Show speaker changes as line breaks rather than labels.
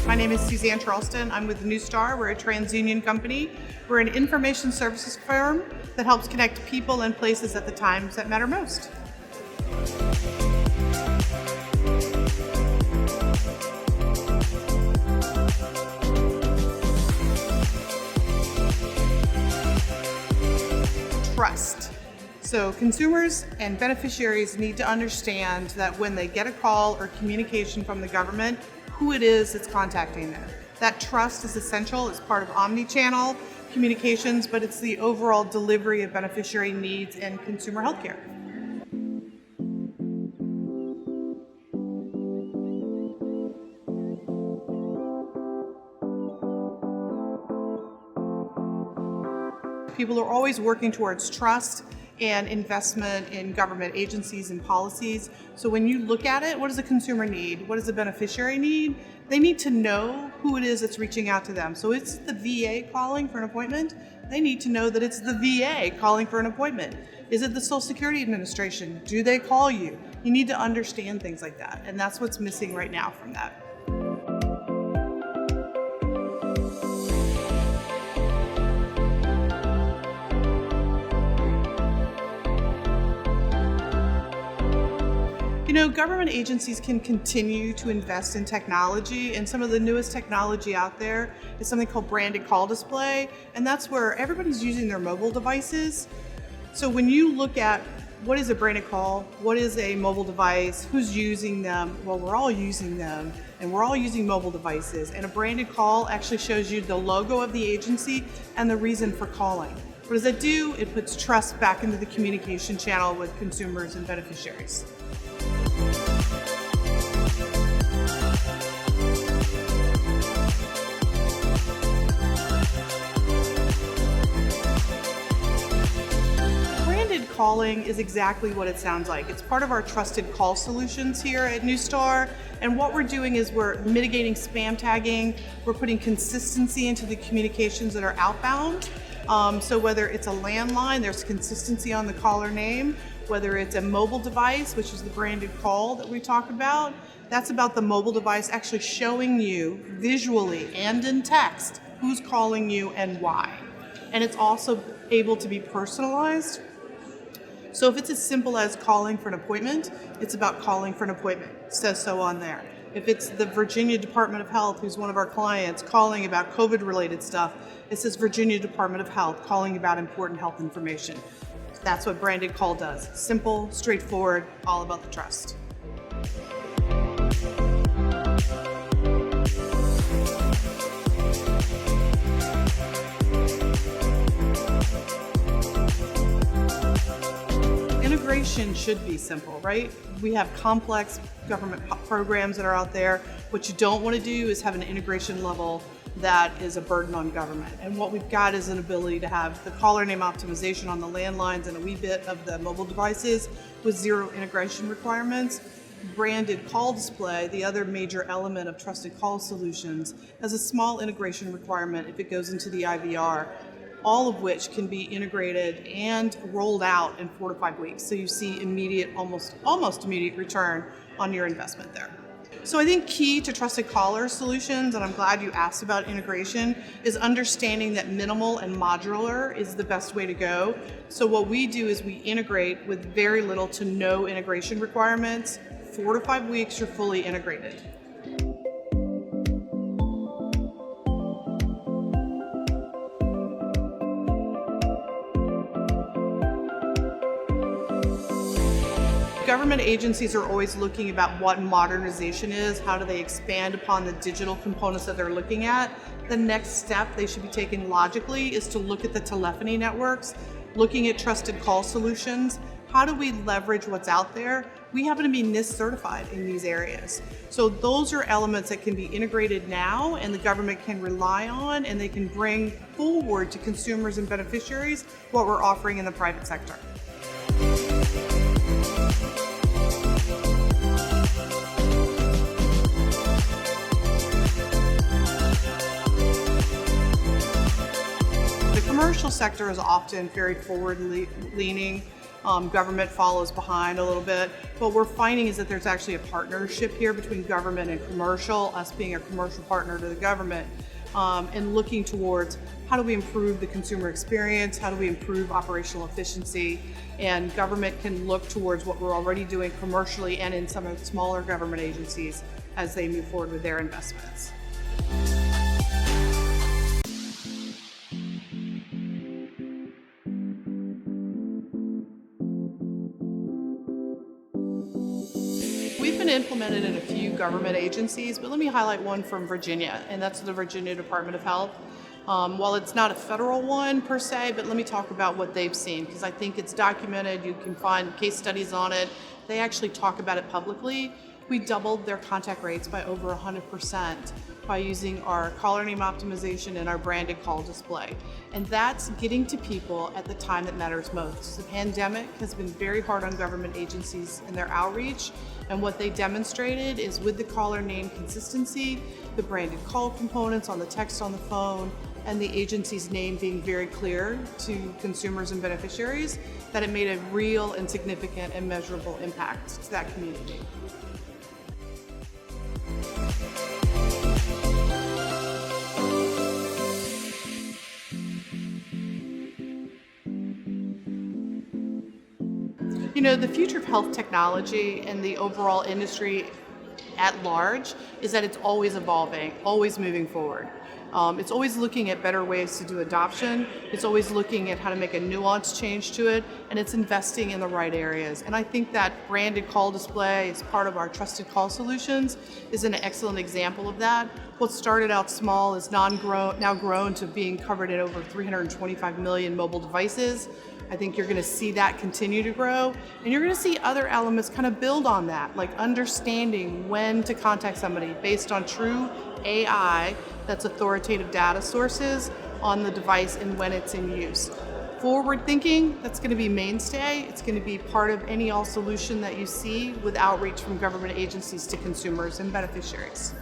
My name is Suzanne Charleston. I'm with Neustar. We're a TransUnion Company. We're an information services firm that helps connect people and places at the times that matter most. Trust. So consumers and beneficiaries need to understand that when they get a call or communication from the government, who it is that's contacting them. That trust is essential. It's part of omni-channel communications, but it's the overall delivery of beneficiary needs and consumer healthcare. People are always working towards trust and investment in government agencies and policies. So when you look at it, what does the consumer need? What does the beneficiary need? They need to know who it is that's reaching out to them. So it's the VA calling for an appointment. They need to know that it's the VA calling for an appointment. Is it the Social Security Administration? Do they call you? You need to understand things like that. And that's what's missing right now from that. You know, government agencies can continue to invest in technology, and some of the newest technology out there is something called branded call display, and that's where everybody's using their mobile devices. So when you look at what is a branded call, what is a mobile device, who's using them, well, we're all using them, and we're all using mobile devices, and a branded call actually shows you the logo of the agency and the reason for calling. What does that do? It puts trust back into the communication channel with consumers and beneficiaries. Branded calling is exactly what it sounds like. It's part of our trusted call solutions here at Neustar, and what we're doing is we're mitigating spam tagging, we're putting consistency into the communications that are outbound. So whether it's a landline, there's consistency on the caller name. Whether it's a mobile device, which is the branded call that we talk about, that's about the mobile device actually showing you visually and in text who's calling you and why. And it's also able to be personalized. So if it's as simple as calling for an appointment, it's about calling for an appointment. It says so on there. If it's the Virginia Department of Health, who's one of our clients, calling about COVID-related stuff, it says Virginia Department of Health, calling about important health information. That's what branded call does. Simple, straightforward, all about the trust. Integration should be simple, right? We have complex government programs that are out there. What you don't want to do is have an integration level that is a burden on government. And what we've got is an ability to have the caller name optimization on the landlines and a wee bit of the mobile devices with zero integration requirements. Branded call display, the other major element of trusted call solutions, has a small integration requirement if it goes into the IVR, all of which can be integrated and rolled out in 4 to 5 weeks. So you see immediate, almost immediate return on your investment there. So I think key to trusted caller solutions, and I'm glad you asked about integration, is understanding that minimal and modular is the best way to go. So what we do is we integrate with very little to no integration requirements. 4 to 5 weeks, you're fully integrated. Government agencies are always looking about what modernization is, how do they expand upon the digital components that they're looking at. The next step they should be taking logically is to look at the telephony networks, looking at trusted call solutions. How do we leverage what's out there? We happen to be NIST certified in these areas. So those are elements that can be integrated now and the government can rely on, and they can bring forward to consumers and beneficiaries what we're offering in the private sector. The commercial sector is often very forward-leaning. Government follows behind a little bit. What we're finding is that there's actually a partnership here between government and commercial, us being a commercial partner to the government, and looking towards how do we improve the consumer experience, how do we improve operational efficiency, and government can look towards what we're already doing commercially and in some of the smaller government agencies as they move forward with their investments. We've been implemented in a few government agencies, but let me highlight one from Virginia, and that's the Virginia Department of Health. While it's not a federal one per se, but let me talk about what they've seen, because I think it's documented, you can find case studies on it. They actually talk about it publicly. We doubled their contact rates by over 100% by using our caller name optimization and our branded call display. And that's getting to people at the time that matters most. The pandemic has been very hard on government agencies in their outreach, and what they demonstrated is with the caller name consistency, the branded call components on the text on the phone, and the agency's name being very clear to consumers and beneficiaries, that it made a real and significant and measurable impact to that community. You know, the future of health technology and the overall industry at large is that it's always evolving, always moving forward. It's always looking at better ways to do adoption. It's always looking at how to make a nuanced change to it, and it's investing in the right areas. And I think that branded call display as part of our trusted call solutions is an excellent example of that. What started out small is now grown to being covered in over 325 million mobile devices. I think you're going to see that continue to grow, and you're going to see other elements kind of build on that, like understanding when to contact somebody based on true AI, that's authoritative data sources on the device and when it's in use. Forward thinking, that's going to be mainstay. It's going to be part of any all solution that you see with outreach from government agencies to consumers and beneficiaries.